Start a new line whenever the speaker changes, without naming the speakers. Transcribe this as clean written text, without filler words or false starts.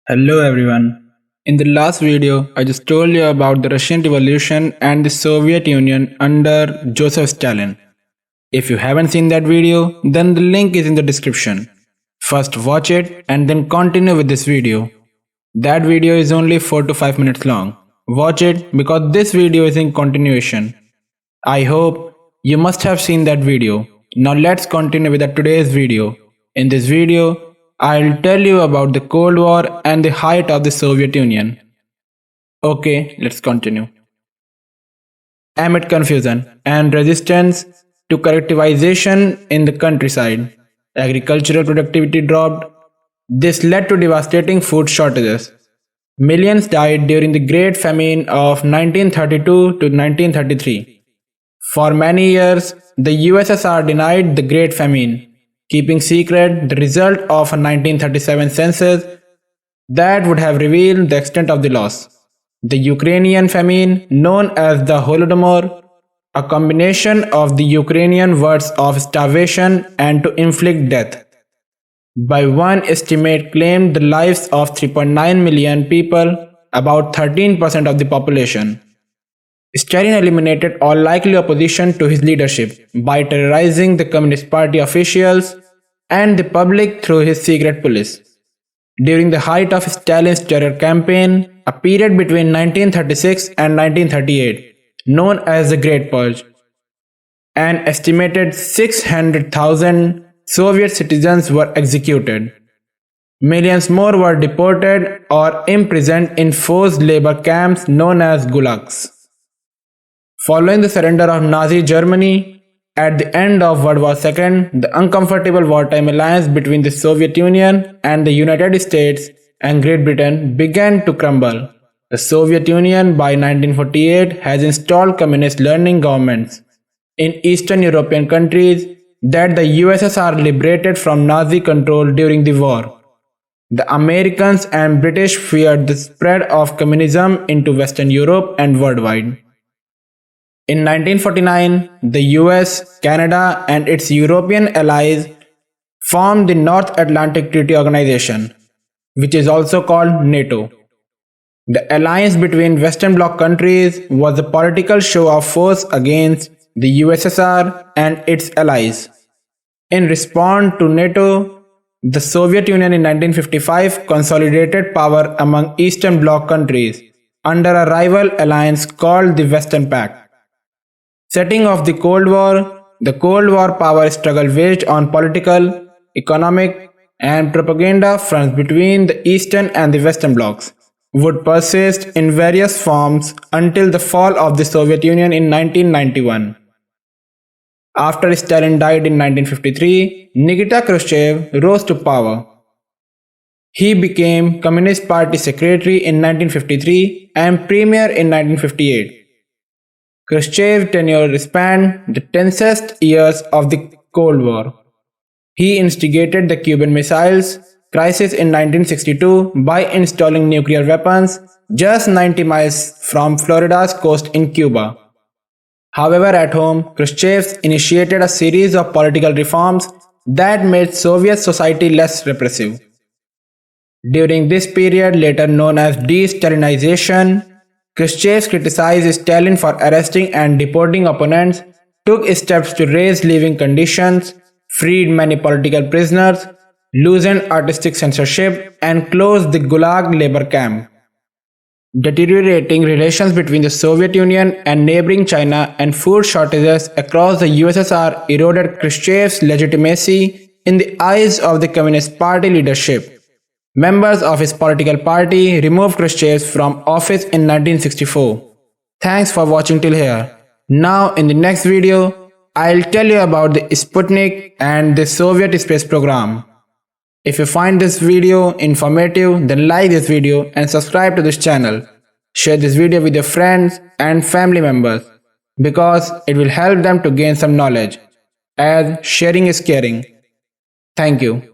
Hello everyone. In the last video, I just told you about the Russian Revolution and the Soviet Union under Joseph Stalin. If you haven't seen that video, then the link is in the description. First watch it and then continue with this video. That video is only 4 to 5 minutes long. Watch it because this video is in continuation. I hope you must have seen that video. Now let's continue with today's video. In this video, I'll tell you about the Cold War and the height of the Soviet Union. Okay, let's continue. Amid confusion and resistance to collectivization in the countryside, agricultural productivity dropped. This led to devastating food shortages. Millions died during the Great Famine of 1932 to 1933. For many years, the USSR denied the Great Famine, keeping secret the result of a 1937 census that would have revealed the extent of the loss. The Ukrainian famine, known as the Holodomor, a combination of the Ukrainian words of starvation and to inflict death, by one estimate claimed the lives of 3.9 million people, about 13% of the population. Stalin eliminated all likely opposition to his leadership by terrorizing the Communist Party officials and the public through his secret police. During the height of Stalin's terror campaign, a period between 1936 and 1938, known as the Great Purge, an estimated 600,000 Soviet citizens were executed. Millions more were deported or imprisoned in forced labor camps known as gulags. Following the surrender of Nazi Germany at the end of World War II, the uncomfortable wartime alliance between the Soviet Union and the United States and Great Britain began to crumble. The Soviet Union by 1948 has installed communist leaning governments in Eastern European countries that the USSR liberated from Nazi control during the war. The Americans and British feared the spread of communism into Western Europe and worldwide. In 1949, the US, Canada, and its European allies formed the North Atlantic Treaty Organization, which is also called NATO. The alliance between Western Bloc countries was a political show of force against the USSR and its allies. In response to NATO, the Soviet Union in 1955 consolidated power among Eastern Bloc countries under a rival alliance called the Western Pact. Setting off the Cold War power struggle waged on political, economic, and propaganda fronts between the Eastern and the Western blocs would persist in various forms until the fall of the Soviet Union in 1991. After Stalin died in 1953, Nikita Khrushchev rose to power. He became Communist Party Secretary in 1953 and Premier in 1958. Khrushchev's tenure spanned the tensest years of the Cold War. He instigated the Cuban Missiles Crisis in 1962 by installing nuclear weapons just 90 miles from Florida's coast in Cuba. However, at home, Khrushchev initiated a series of political reforms that made Soviet society less repressive. During this period, later known as de-Stalinization, Khrushchev criticized Stalin for arresting and deporting opponents, took steps to raise living conditions, freed many political prisoners, loosened artistic censorship, and closed the Gulag labor camp. Deteriorating relations between the Soviet Union and neighboring China and food shortages across the USSR eroded Khrushchev's legitimacy in the eyes of the Communist Party leadership. Members of his political party removed Khrushchev from office in 1964. Thanks for watching till here. Now in the next video, I'll tell you about the Sputnik and the Soviet space program. If you find this video informative, then like this video and subscribe to this channel. Share this video with your friends and family members because it will help them to gain some knowledge, as sharing is caring. Thank you.